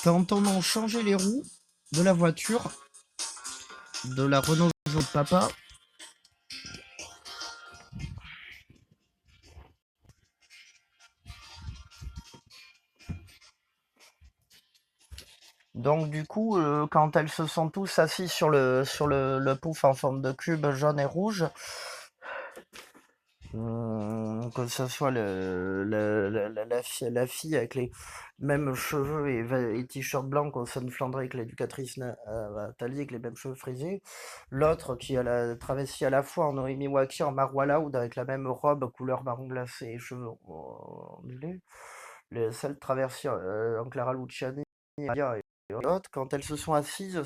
Quand on a changé les roues de la voiture, de la Renault Zoé de papa, donc du coup, quand elles se sont tous assises sur le pouf en forme de cube jaune et rouge, que ce soit la fille avec les mêmes cheveux et t-shirt blanc qu'on sonne Flandré avec l'éducatrice Thalie avec les mêmes cheveux frisés, l'autre qui a la travesti à la fois en Noémie Waki en Marwa Loud avec la même robe couleur marron glacé et cheveux ondulés, celle traversée en Clara Luciani et l'autre, quand elles se sont assises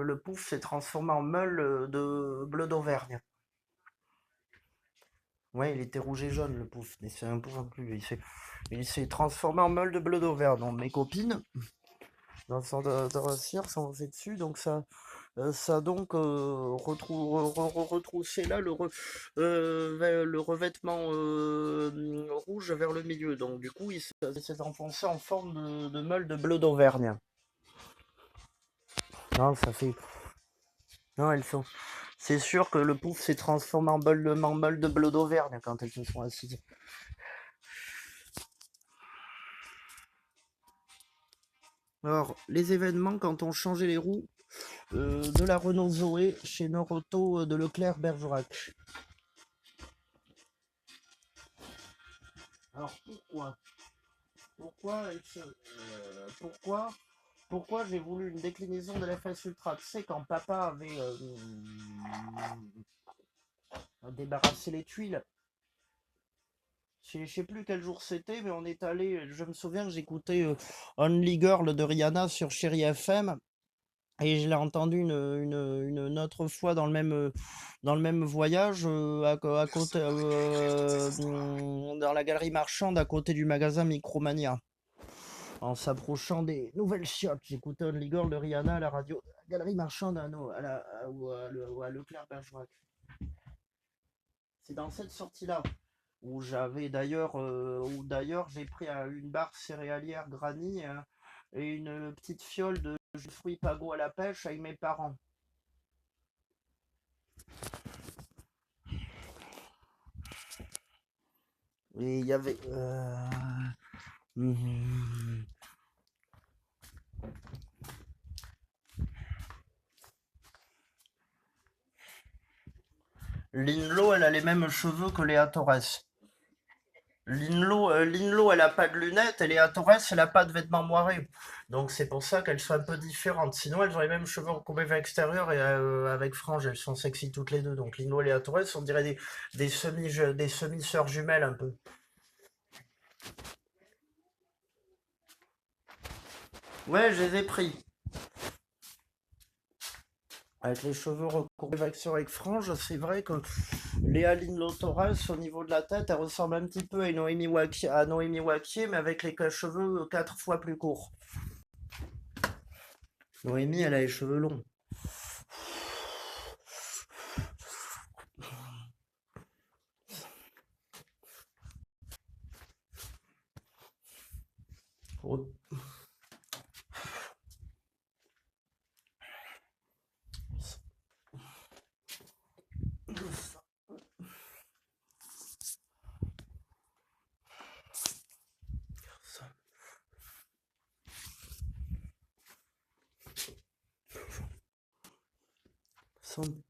le pouf s'est transformé en meule de bleu d'Auvergne. Ouais, il était rouge et jaune le pouf, mais c'est un pouf en plus. Il s'est transformé en meule de bleu d'Auvergne. Donc mes copines, dans son de cire, sont fait dessus, donc ça a donc retroussé là le revêtement rouge vers le milieu. Donc du coup, il s'est enfoncé en forme de meule de bleu d'Auvergne. Non, ça fait. Non, elles sont. C'est sûr que le pouf s'est transformé en meule de bleu d'Auvergne quand elles se sont assises. Alors, les événements quand on changeait les roues de la Renault Zoé chez Noroto de Leclerc-Bergerac. Alors pourquoi j'ai voulu une déclinaison de l'FS Ultra? Tu sais, quand papa avait débarrassé les tuiles, je sais plus quel jour c'était, mais on est allé. Je me souviens que j'écoutais Only Girl de Rihanna sur Chéri FM. Et je l'ai entendu une autre fois dans le même voyage, à côté, dans la galerie marchande à côté du magasin Micromania. En s'approchant des nouvelles chiottes, j'écoutais Only Girl de Rihanna à la radio, à la galerie marchande ou à Leclerc-Bergerac. C'est dans cette sortie-là où d'ailleurs j'ai pris une barre céréalière Granny et une petite fiole de jus de fruits Pago à la pêche avec mes parents. Et il y avait. Mhm. Linlo, elle a les mêmes cheveux que Léa Torres. Linlo, elle a pas de lunettes et Léa Torres, elle a pas de vêtements moirés. Donc c'est pour ça qu'elles sont un peu différentes. Sinon, elles ont les mêmes cheveux recourbés vers l'extérieur et avec franges. Elles sont sexy toutes les deux. Donc Linlo et Léa Torres, on dirait des semi-sœurs jumelles un peu. Ouais, je les ai pris. Avec les cheveux recourbés vers l'extérieur avec franges, c'est vrai que Léa Linlo Torres, au niveau de la tête, elle ressemble un petit peu à Noémie Wakier, mais avec les cheveux 4 fois plus courts. Noémie, elle a les cheveux longs. Oh. Son-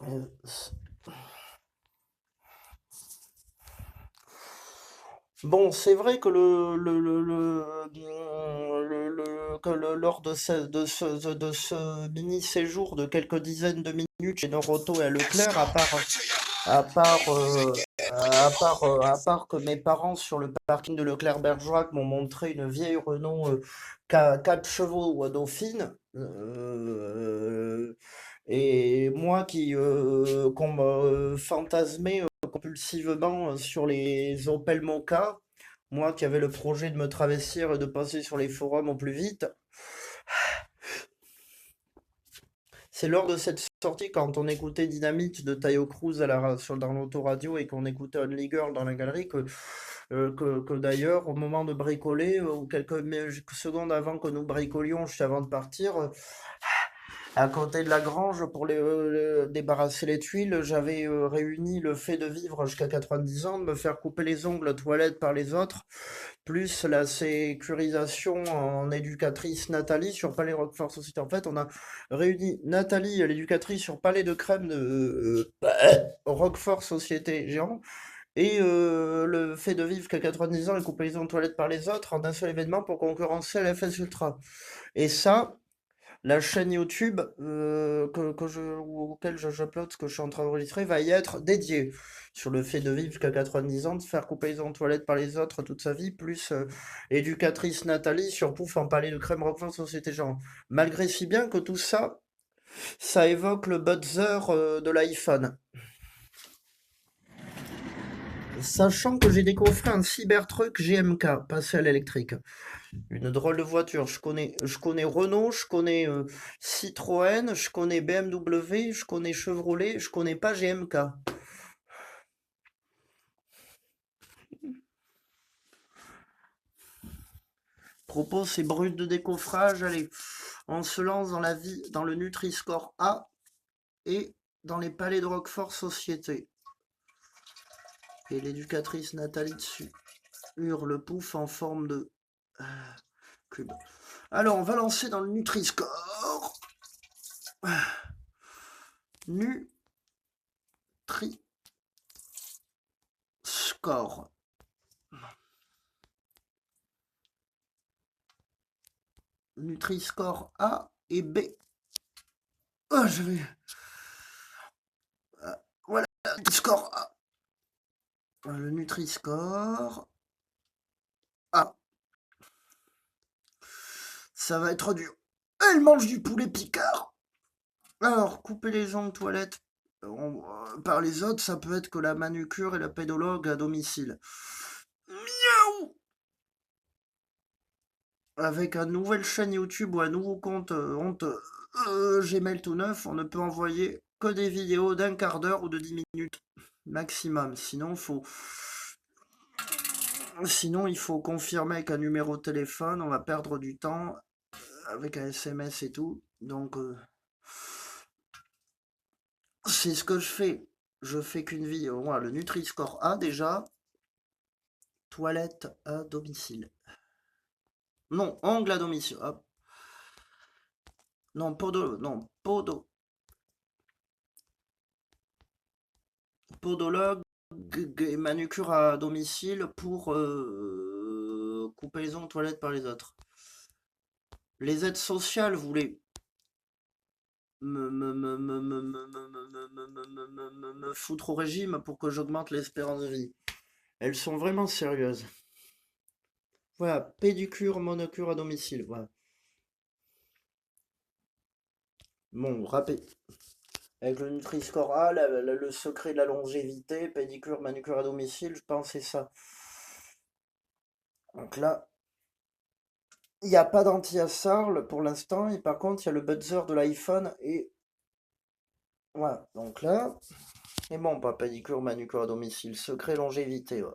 euh, Bon, c'est vrai que lors de ce mini séjour de quelques dizaines de minutes chez Noroto et à Leclerc, à part, à part que mes parents sur le parking de Leclerc-Bergerac m'ont montré une vieille Renault 4 chevaux Dauphine, et moi qu'on me fantasmait compulsivement sur les Opel Mokka, moi qui avais le projet de me travestir et de passer sur les forums au plus vite. C'est lors de cette sortie, quand on écoutait Dynamite de Taio Cruz dans l'autoradio et qu'on écoutait Only Girl dans la galerie, que d'ailleurs, au moment de bricoler, ou secondes avant que nous bricolions, juste avant de partir, à côté de la grange, pour débarrasser les tuiles, j'avais réuni le fait de vivre jusqu'à 90 ans, de me faire couper les ongles aux toilettes par les autres, plus la sécurisation en éducatrice Nathalie sur Palais Roquefort Société. En fait, on a réuni Nathalie, l'éducatrice sur Palais de Crème de Roquefort Société Géant, et le fait de vivre jusqu'à 90 ans et couper les ongles aux toilettes par les autres en un seul événement pour concurrencer l'FS Ultra. Et ça, la chaîne YouTube auquel j'upload ce que je suis en train d'enregistrer va y être dédiée sur le fait de vivre jusqu'à 90 ans, de faire couper les ongles toilettes par les autres toute sa vie, plus éducatrice Nathalie sur Pouf en palais de crème Roquefort Société Genre. Malgré si bien que tout ça, ça évoque le buzzer de l'iPhone. Sachant que j'ai découvert un Cybertruck GMK passé à l'électrique. Une drôle de voiture. Je connais Renault, je connais Citroën, je connais BMW, je connais Chevrolet, je connais pas GMK. Propos, c'est brut de décoffrage. Allez, on se lance dans la vie, dans le Nutri-Score A et dans les palais de Roquefort Société. Et l'éducatrice Nathalie dessus hurle Pouf en forme de cube. Alors, on va lancer dans le Nutri-Score. Nutri-Score. Nutri-Score A et B. Oh, je vais. Voilà, score A. Le Nutri-Score A. Ça va être dur. Elle mange du poulet picard. Alors, couper les ongles toilettes par les autres, ça peut être que la manucure et la pédologue à domicile. Miaou. Avec une nouvelle chaîne YouTube ou un nouveau compte Gmail tout neuf, on ne peut envoyer que des vidéos d'un quart d'heure ou de 10 minutes maximum. Sinon, il faut confirmer avec un numéro de téléphone, on va perdre du temps avec un SMS et tout. Donc, c'est ce que je fais. Je fais qu'une vidéo. Voilà, le Nutri-Score A déjà. Toilette à domicile. Non, ongle à domicile. Hop. Non, podologue et manucure à domicile pour couper les ongles toilettes par les autres. Les aides sociales voulaient me foutre au régime pour que j'augmente l'espérance de vie. Elles sont vraiment sérieuses. Voilà, pédicure, monocure à domicile. Voilà. Bon, rappel. Avec le Nutri-Score A, le secret de la longévité, pédicure, manucure à domicile, je pense que c'est ça. Donc là, il n'y a pas d'anti-assarle pour l'instant, et par contre, il y a le buzzer de l'iPhone, et voilà. Donc là, et bon, pas pédicure, manucure à domicile, secret longévité. Ouais.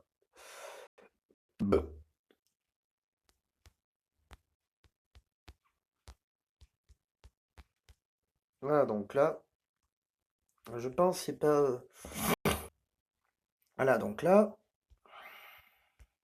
Voilà, donc là, je pense que c'est pas. Voilà, donc là,